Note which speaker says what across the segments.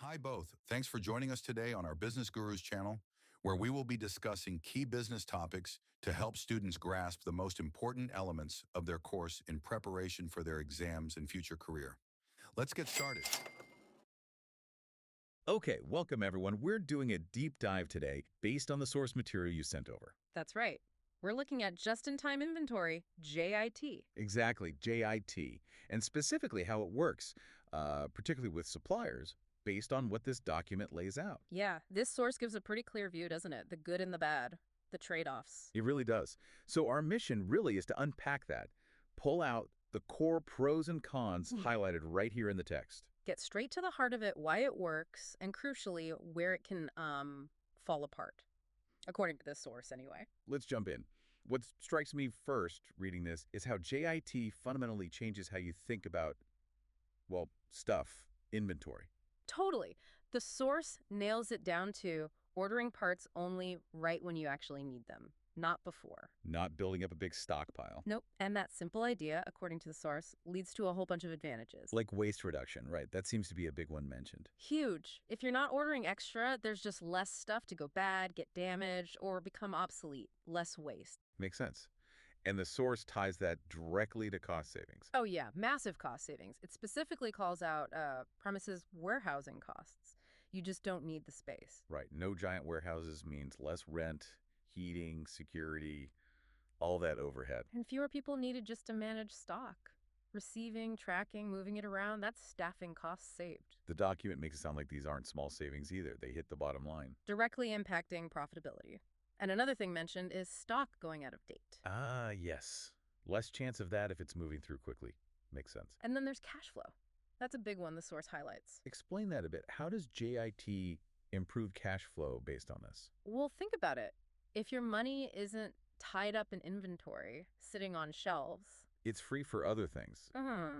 Speaker 1: Hi, both. Thanks for joining us today on our Business Gurus channel, where we will be discussing key business topics to help students grasp the most important elements of their course in preparation for their exams and future career. Let's get started.
Speaker 2: Okay, welcome everyone. We're doing a deep dive today based on the source material you sent over.
Speaker 3: That's right. We're looking at just-in-time inventory, JIT.
Speaker 2: Exactly, JIT, and specifically how it works, particularly with suppliers, based on what this document lays out.
Speaker 3: Yeah, this source gives a pretty clear view, doesn't it? The good and the bad, the trade-offs.
Speaker 2: It really does. So our mission really is to unpack that, pull out the core pros and cons highlighted right here in the text.
Speaker 3: Get straight to the heart of it, why it works, and crucially, where it can fall apart, according to this source anyway.
Speaker 2: Let's jump in. What strikes me first reading this is how JIT fundamentally changes how you think about, well, stuff, inventory.
Speaker 3: Totally. The source nails it down to ordering parts only right when you actually need them, not before.
Speaker 2: Not building up a big stockpile.
Speaker 3: Nope. And that simple idea, according to the source, leads to a whole bunch of advantages.
Speaker 2: Like waste reduction, right? That seems to be a big one mentioned.
Speaker 3: Huge. If you're not ordering extra, there's just less stuff to go bad, get damaged, or become obsolete. Less waste.
Speaker 2: Makes sense. And the source ties that directly to cost savings.
Speaker 3: Oh yeah, massive cost savings. It specifically calls out premises warehousing costs. You just don't need the space.
Speaker 2: Right. No giant warehouses means less rent, heating, security, all that overhead.
Speaker 3: And fewer people needed just to manage stock. Receiving, tracking, moving it around, that's staffing costs saved.
Speaker 2: The document makes it sound like these aren't small savings either. They hit the bottom line.
Speaker 3: Directly impacting profitability. And another thing mentioned is stock going out of date.
Speaker 2: Ah, yes. Less chance of that if it's moving through quickly. Makes sense.
Speaker 3: And then there's cash flow. That's a big one the source highlights.
Speaker 2: Explain that a bit. How does JIT improve cash flow based on this?
Speaker 3: Well, think about it. If your money isn't tied up in inventory, sitting on shelves.
Speaker 2: It's free for other things,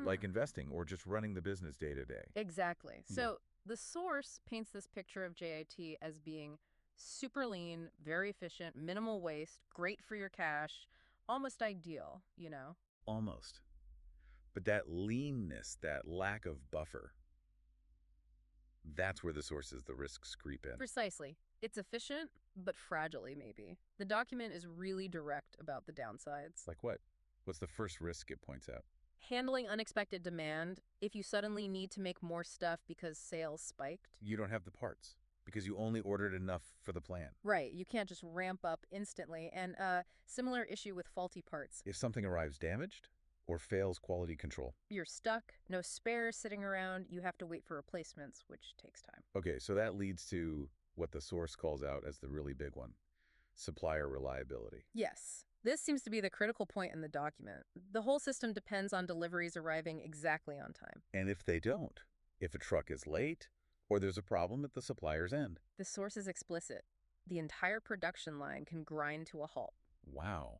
Speaker 2: like investing or just running the business day to day.
Speaker 3: Exactly. So the source paints this picture of JIT as being super lean, very efficient, minimal waste, great for your cash, almost ideal, you know?
Speaker 2: Almost. But that leanness, that lack of buffer, that's where the sources, the risks creep in.
Speaker 3: Precisely. It's efficient, but fragile, maybe. The document is really direct about the downsides.
Speaker 2: Like what? What's the first risk it points out?
Speaker 3: Handling unexpected demand. If you suddenly need to make more stuff because sales spiked.
Speaker 2: You don't have the parts because you only ordered enough for the plan.
Speaker 3: Right. You can't just ramp up instantly. And a similar issue with faulty parts.
Speaker 2: If something arrives damaged or fails quality control.
Speaker 3: You're stuck, no spares sitting around, you have to wait for replacements, which takes time.
Speaker 2: Okay, so that leads to what the source calls out as the really big one, supplier reliability.
Speaker 3: Yes. This seems to be the critical point in the document. The whole system depends on deliveries arriving exactly on time.
Speaker 2: And if they don't, if a truck is late or there's a problem at the supplier's end.
Speaker 3: The source is explicit. The entire production line can grind to a halt.
Speaker 2: Wow.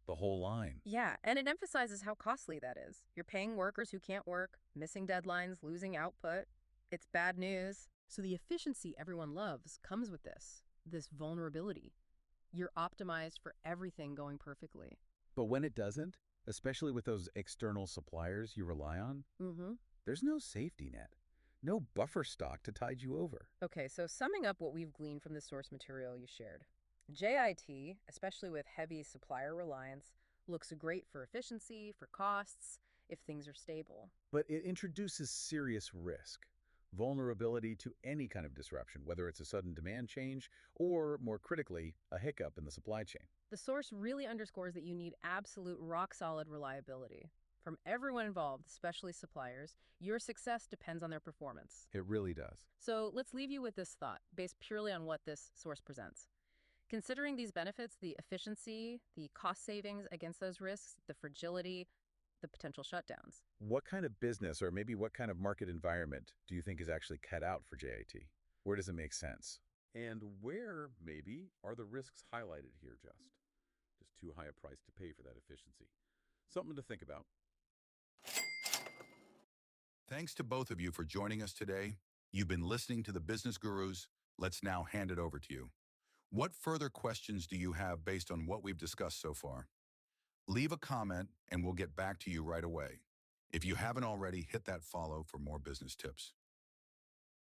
Speaker 2: The whole line.
Speaker 3: Yeah, and it emphasizes how costly that is. You're paying workers who can't work, missing deadlines, losing output. It's bad news. So the efficiency everyone loves comes with this vulnerability. You're optimized for everything going perfectly.
Speaker 2: But when it doesn't, especially with those external suppliers you rely on, there's no safety net, no buffer stock to tide you over.
Speaker 3: Okay, so summing up what we've gleaned from the source material you shared. JIT, especially with heavy supplier reliance, looks great for efficiency, for costs, if things are stable.
Speaker 2: But it introduces serious risk, vulnerability to any kind of disruption, whether it's a sudden demand change or, more critically, a hiccup in the supply chain.
Speaker 3: The source really underscores that you need absolute rock-solid reliability. From everyone involved, especially suppliers, your success depends on their performance.
Speaker 2: It really does.
Speaker 3: So let's leave you with this thought, based purely on what this source presents. Considering these benefits, the efficiency, the cost savings against those risks, the fragility, the potential shutdowns.
Speaker 2: What kind of business or maybe what kind of market environment do you think is actually cut out for JIT? Where does it make sense? And where, maybe, are the risks highlighted here just? Just too high a price to pay for that efficiency. Something to think about.
Speaker 1: Thanks to both of you for joining us today. You've been listening to the Business Gurus. Let's now hand it over to you. What further questions do you have based on what we've discussed so far? Leave a comment and we'll get back to you right away. If you haven't already, hit that follow for more business tips.